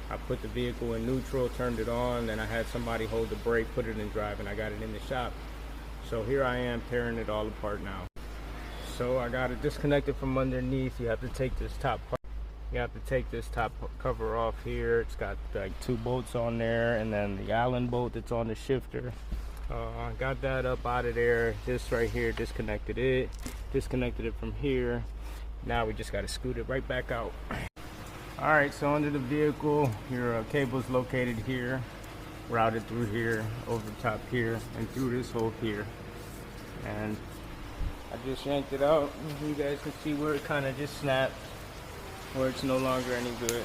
I put the vehicle in neutral, turned it on, then I had somebody hold the brake, put it in drive, and I got it in the shop. So here I am tearing it all apart now. So I got it disconnected from underneath. You have to take this top part. You have to take this top cover off here. It's got like 2 bolts on there, and then the Allen bolt that's on the shifter. Got that up out of there. This right here, disconnected it from here. Now we just got to scoot it right back out. All right, so under the vehicle, your cable's located here, routed through here, over the top here, and through this hole here. And I just yanked it out. You guys can see where it kind of just snapped, where it's no longer any good.